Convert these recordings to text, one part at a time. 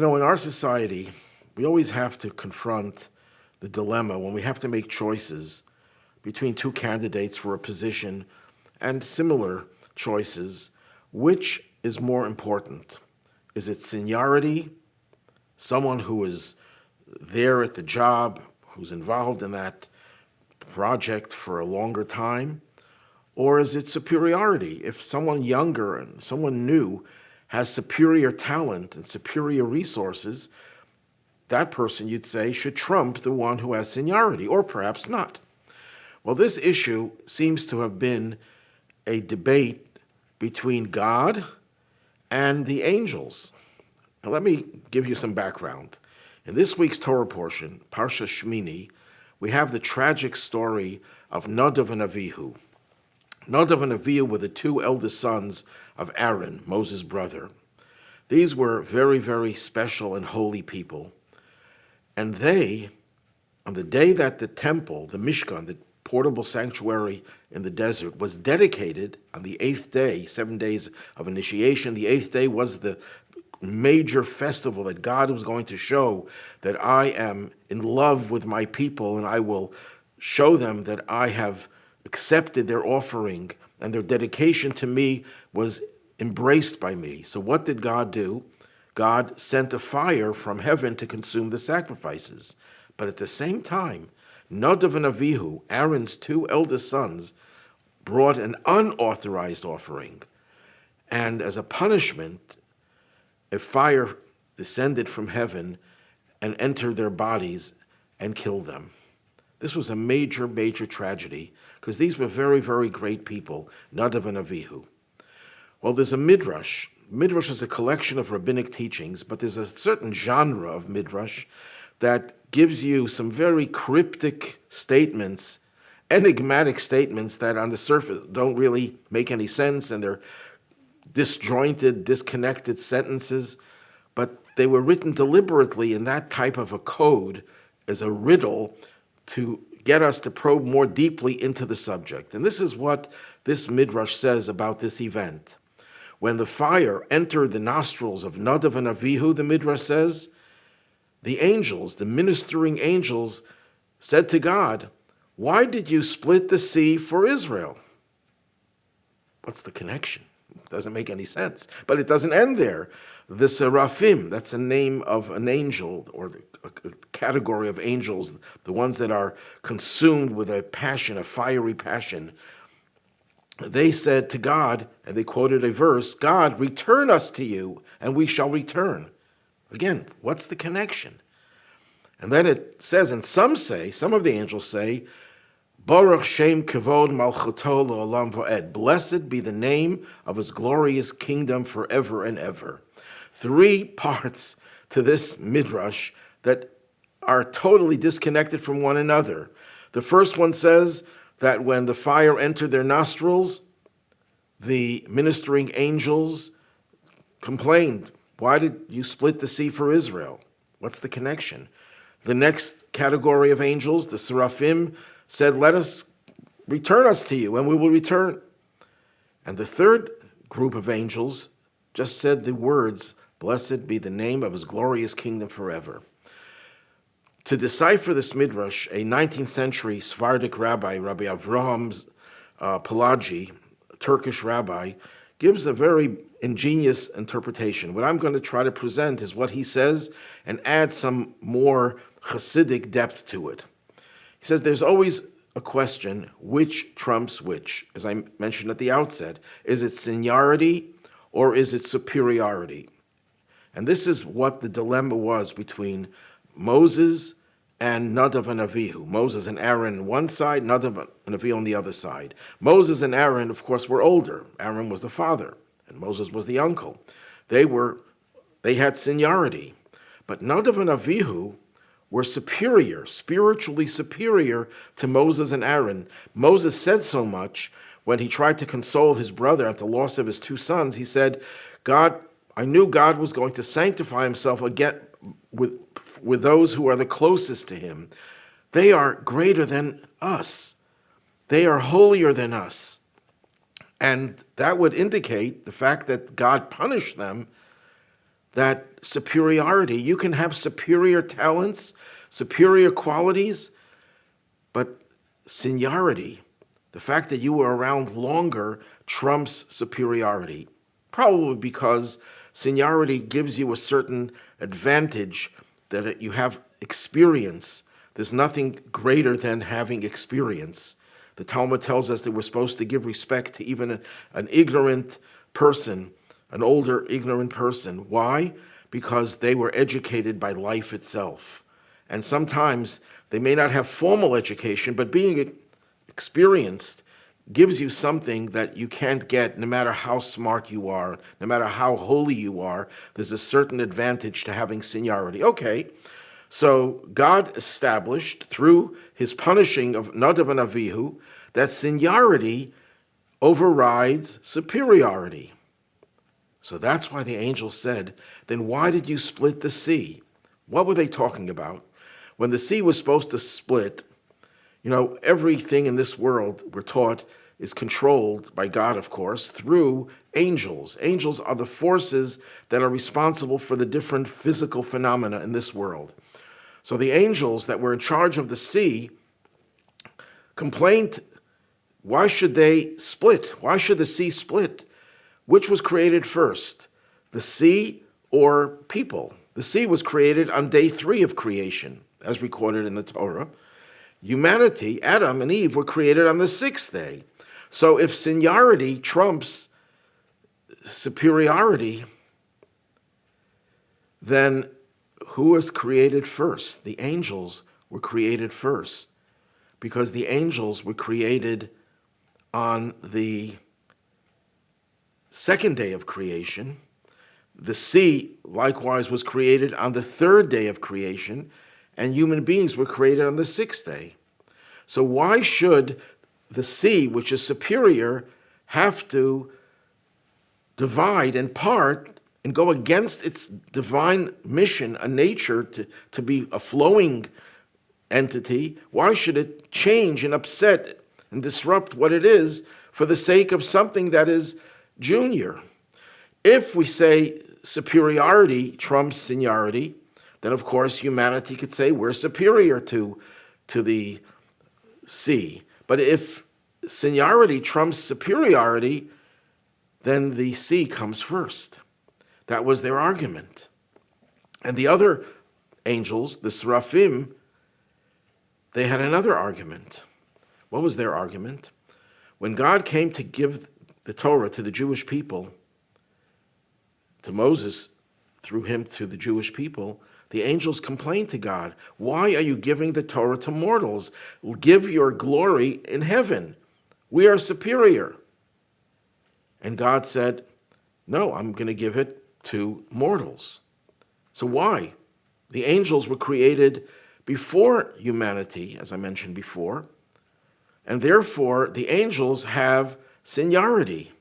In our society, we always have to confront the dilemma when we have to make choices between two candidates for a position and similar choices. Which is more important? Is it seniority, someone who is there at the job, who's involved in that project for a longer time? Or is it superiority? If someone younger and someone new has superior talent and superior resources, that person, you'd say, should trump the one who has seniority, or perhaps not. Well, this issue seems to have been a debate between God and the angels. Now, let me give you some background. In this week's Torah portion, Parsha Shemini, we have the tragic story of Nadav and Avihu. Nadav and Avihu were the two eldest sons of Aaron, Moses' brother. These were very, very special and holy people. And they, on the day that the temple, the Mishkan, the portable sanctuary in the desert, was dedicated on the 8th day, 7 days of initiation, the 8th day was the major festival that God was going to show that I am in love with my people and I will show them that I have accepted their offering and their dedication to me was embraced by me. So what did God do? God sent a fire from heaven to consume the sacrifices. But at the same time, Nadav and Avihu, Aaron's two eldest sons, brought an unauthorized offering. And as a punishment, a fire descended from heaven and entered their bodies and killed them. This was a major, major tragedy because these were very, very great people, Nadav and Avihu. Well, there's a midrash. Midrash is a collection of rabbinic teachings, but there's a certain genre of midrash that gives you some very cryptic statements, enigmatic statements that on the surface don't really make any sense, and they're disjointed, disconnected sentences, but they were written deliberately in that type of a code as a riddle to get us to probe more deeply into the subject. And this is what this midrash says about this event. When the fire entered the nostrils of Nadav and Avihu, the midrash says, the angels, the ministering angels, said to God, "Why did you split the sea for Israel?" What's the connection? It doesn't make any sense. But it doesn't end there. The seraphim, that's a name of an angel, or a category of angels, the ones that are consumed with a passion, a fiery passion. They said to God, and they quoted a verse, "God, return us to you, and we shall return." Again, what's the connection? And then it says, and some of the angels say, Baruch Shem Kavod Malchuto L'Olam Va'ed. Blessed be the name of his glorious kingdom forever and ever. 3 parts to this midrash that are totally disconnected from one another. The first one says that when the fire entered their nostrils, the ministering angels complained, "Why did you split the sea for Israel?" What's the connection? The next category of angels, the seraphim, said, return us to you, and we will return. And the third group of angels just said the words, "Blessed be the name of his glorious kingdom forever." To decipher this midrash, a 19th century Sephardic rabbi, Rabbi Avraham Pelagi, a Turkish rabbi, gives a very ingenious interpretation. What I'm going to try to present is what he says and add some more Hasidic depth to it. He says there's always a question, which trumps which? As I mentioned at the outset, is it seniority or is it superiority? And this is what the dilemma was between Moses and Nadav and Avihu. Moses and Aaron on one side, Nadav and Avihu on the other side. Moses and Aaron, of course, were older. Aaron was the father, and Moses was the uncle. They had seniority. But Nadav and Avihu were superior, spiritually superior to Moses and Aaron. Moses said so much when he tried to console his brother at the loss of his 2 sons. He said, I knew God was going to sanctify himself again with those who are the closest to him. They are greater than us. They are holier than us. And that would indicate the fact that God punished them that superiority. You can have superior talents, superior qualities, but seniority, the fact that you were around longer, trumps superiority. Probably because seniority gives you a certain advantage that you have experience. There's nothing greater than having experience. The Talmud tells us that we're supposed to give respect to even an ignorant person, an older ignorant person. Why? Because they were educated by life itself. And sometimes they may not have formal education, but being experienced gives you something that you can't get no matter how smart you are, no matter how holy you are. There's a certain advantage to having seniority. Okay, so God established through his punishing of Nadav and Avihu that seniority overrides superiority. So that's why the angel said, then why did you split the sea? What were they talking about? When the sea was supposed to split, everything in this world, we're taught, is controlled by God, of course, through angels. Angels are the forces that are responsible for the different physical phenomena in this world. So the angels that were in charge of the sea complained, why should they split? Why should the sea split? Which was created first, the sea or people? The sea was created on day 3 of creation, as recorded in the Torah. Humanity, Adam and Eve, were created on the 6th day. So if seniority trumps superiority, then who was created first? The angels were created first, because the angels were created on the 2nd day of creation. The sea, likewise, was created on the 3rd day of creation, and human beings were created on the 6th day. So why should the sea, which is superior, have to divide and part and go against its divine mission, a nature to be a flowing entity? Why should it change and upset and disrupt what it is for the sake of something that is junior? If we say superiority trumps seniority, then of course humanity could say we're superior to the sea. But if seniority trumps superiority, then the sea comes first. That was their argument. And the other angels, the seraphim, they had another argument. What was their argument? When God came to give the Torah to the Jewish people, to Moses, through him to the Jewish people, the angels complained to God, why are you giving the Torah to mortals? Give your glory in heaven. We are superior. And God said, no, I'm going to give it to mortals. So why? The angels were created before humanity, as I mentioned before, and therefore the angels have seniority.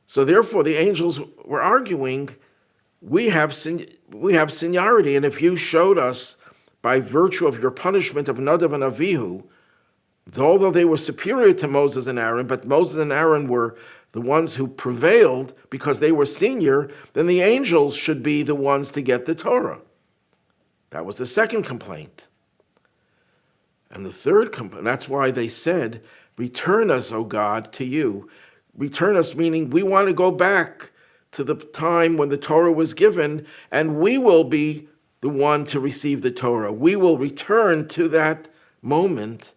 So therefore the angels were arguing, we have seniority, and if you showed us by virtue of your punishment of Nadav and Avihu, although they were superior to Moses and Aaron, but Moses and Aaron were the ones who prevailed because they were senior, then the angels should be the ones to get the Torah. That was the second complaint. And the third complaint, that's why they said, return us, O God, to you. Return us, meaning we want to go back to the time when the Torah was given, and we will be the one to receive the Torah. We will return to that moment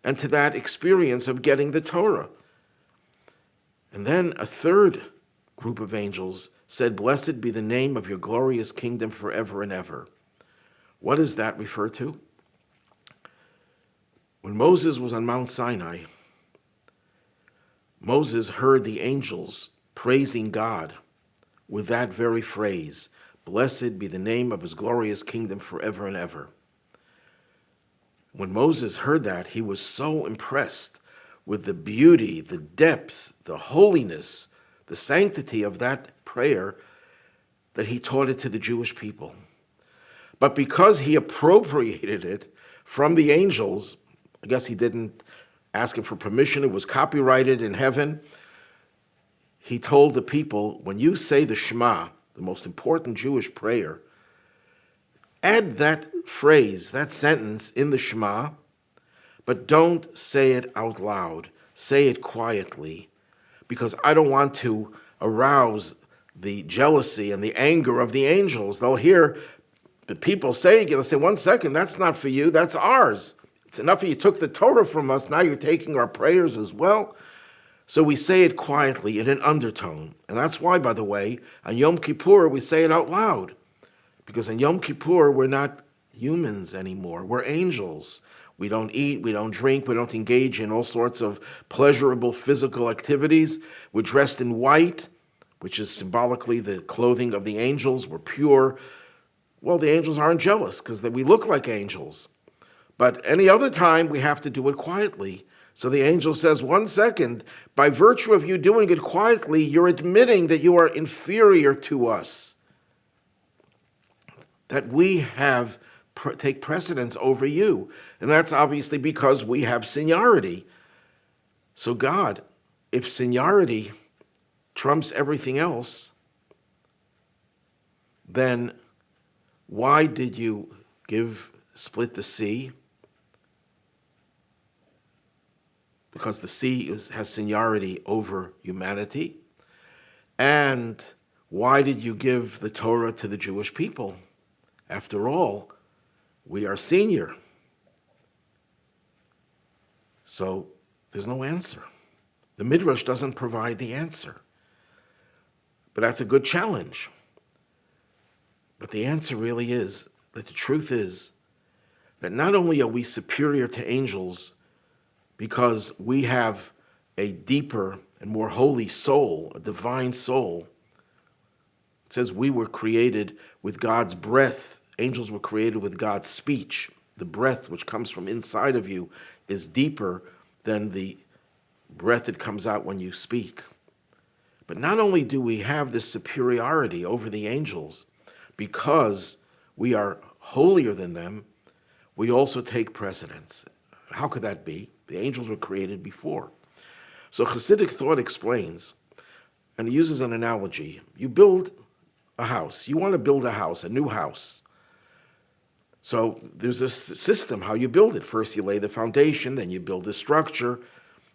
and to that experience of getting the Torah. And then a third group of angels said, blessed be the name of your glorious kingdom forever and ever. What does that refer to? When Moses was on Mount Sinai, Moses heard the angels praising God with that very phrase, blessed be the name of his glorious kingdom forever and ever. When Moses heard that, he was so impressed with the beauty, the depth, the holiness, the sanctity of that prayer that he taught it to the Jewish people. But because he appropriated it from the angels, I guess he didn't ask him for permission, it was copyrighted in heaven, he told the people, when you say the Shema, the most important Jewish prayer, add that phrase, that sentence in the Shema, but don't say it out loud. Say it quietly, because I don't want to arouse the jealousy and the anger of the angels. They'll hear the people saying it. They'll say, 1 second, that's not for you, that's ours. It's enough that you took the Torah from us, now you're taking our prayers as well. So we say it quietly in an undertone. And that's why, by the way, on Yom Kippur, we say it out loud. Because on Yom Kippur, we're not humans anymore. We're angels. We don't eat, we don't drink, we don't engage in all sorts of pleasurable physical activities. We're dressed in white, which is symbolically the clothing of the angels. We're pure. Well, the angels aren't jealous because we look like angels. But any other time, we have to do it quietly. So the angel says, 1 second, by virtue of you doing it quietly, you're admitting that you are inferior to us, that we take precedence over you. And that's obviously because we have seniority. So God, if seniority trumps everything else, then why did you split the sea? Because the sea has seniority over humanity. And why did you give the Torah to the Jewish people? After all, we are senior. So there's no answer. The Midrash doesn't provide the answer. But that's a good challenge. But the answer really is that the truth is that not only are we superior to angels because we have a deeper and more holy soul, a divine soul. It says we were created with God's breath. Angels were created with God's speech. The breath which comes from inside of you is deeper than the breath that comes out when you speak. But not only do we have this superiority over the angels because we are holier than them, we also take precedence. How could that be? The angels were created before. So Hasidic thought explains, and he uses an analogy. You build a house. You want to build a house, a new house. So there's a system how you build it. First you lay the foundation, then you build the structure.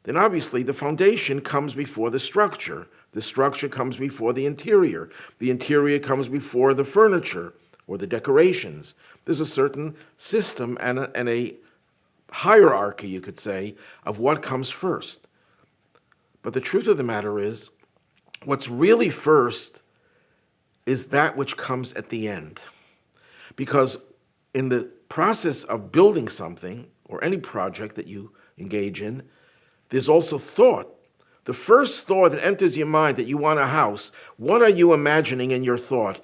Then obviously the foundation comes before the structure. The structure comes before the interior. The interior comes before the furniture or the decorations. There's a certain system and a hierarchy, you could say, of what comes first. But the truth of the matter is, what's really first is that which comes at the end. Because in the process of building something, or any project that you engage in, there's also thought. The first thought that enters your mind that you want a house, what are you imagining in your thought?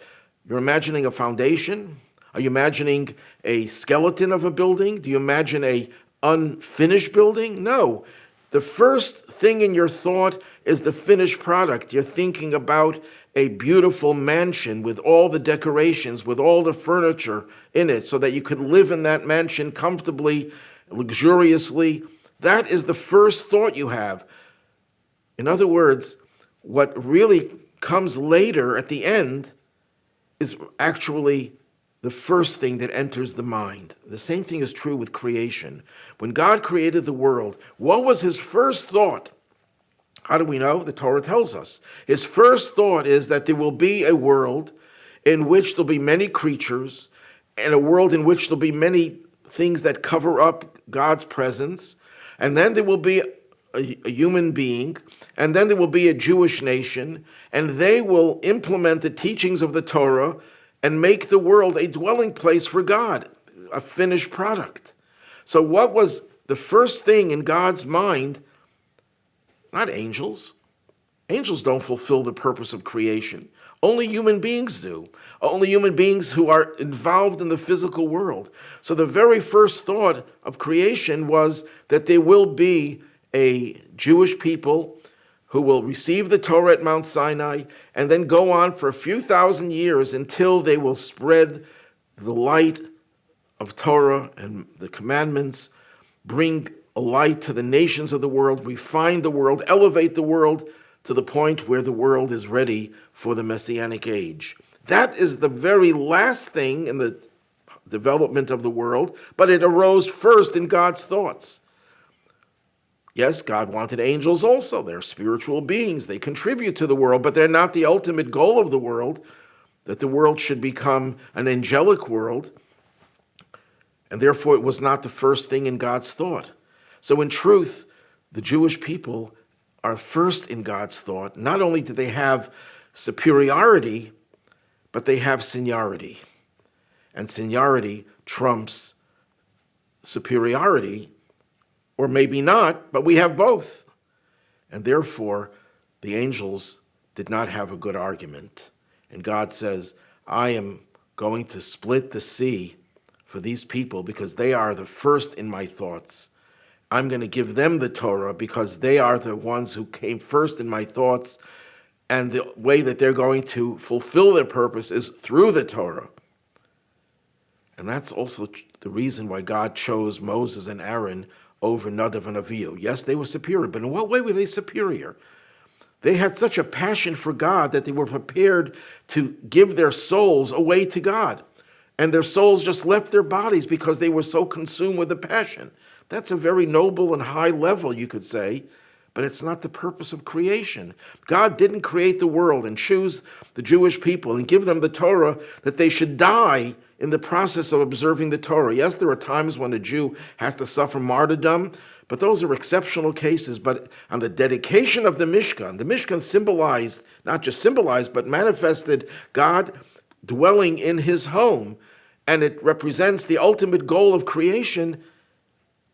You're imagining a foundation? Are you imagining a skeleton of a building? Do you imagine a unfinished building? No. The first thing in your thought is the finished product. You're thinking about a beautiful mansion with all the decorations, with all the furniture in it, so that you could live in that mansion comfortably, luxuriously. That is the first thought you have. In other words, what really comes later at the end is actually the first thing that enters the mind. The same thing is true with creation. When God created the world, what was his first thought? How do we know? The Torah tells us. His first thought is that there will be a world in which there'll be many creatures, and a world in which there'll be many things that cover up God's presence, and then there will be a human being, and then there will be a Jewish nation, and they will implement the teachings of the Torah and make the world a dwelling place for God, a finished product. So what was the first thing in God's mind? Not angels. Angels don't fulfill the purpose of creation. Only human beings do. Only human beings who are involved in the physical world. So the very first thought of creation was that there will be a Jewish people who will receive the Torah at Mount Sinai and then go on for a few thousand years until they will spread the light of Torah and the commandments, bring a light to the nations of the world, refine the world, elevate the world to the point where the world is ready for the Messianic age. That is the very last thing in the development of the world, but it arose first in God's thoughts. Yes, God wanted angels also. They're spiritual beings. They contribute to the world, but they're not the ultimate goal of the world, that the world should become an angelic world, and therefore it was not the first thing in God's thought. So in truth, the Jewish people are first in God's thought. Not only do they have superiority, but they have seniority. And seniority trumps superiority, or maybe not, but we have both. And therefore, the angels did not have a good argument. And God says, I am going to split the sea for these people because they are the first in my thoughts. I'm going to give them the Torah because they are the ones who came first in my thoughts, and the way that they're going to fulfill their purpose is through the Torah. And that's also the reason why God chose Moses and Aaron over Nadav and Avihu. Yes, they were superior, but in what way were they superior? They had such a passion for God that they were prepared to give their souls away to God. And their souls just left their bodies because they were so consumed with the passion. That's a very noble and high level, you could say, but it's not the purpose of creation. God didn't create the world and choose the Jewish people and give them the Torah that they should die in the process of observing the Torah. Yes, there are times when a Jew has to suffer martyrdom, but those are exceptional cases. But on the dedication of the Mishkan symbolized, not just symbolized, but manifested God dwelling in his home, and it represents the ultimate goal of creation.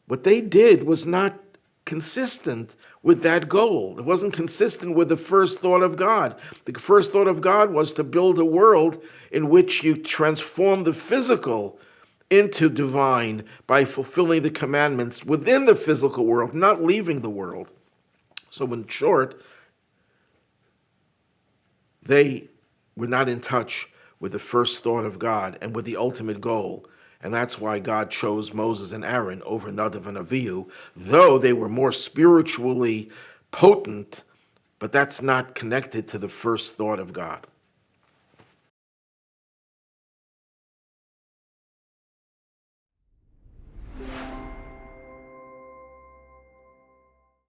What they did was not consistent with that goal. It wasn't consistent with the first thought of God. The first thought of God was to build a world in which you transform the physical into divine by fulfilling the commandments within the physical world, not leaving the world. So in short, they were not in touch with the first thought of God and with the ultimate goal. And that's why God chose Moses and Aaron over Nadav and Avihu, though they were more spiritually potent, but that's not connected to the first thought of God.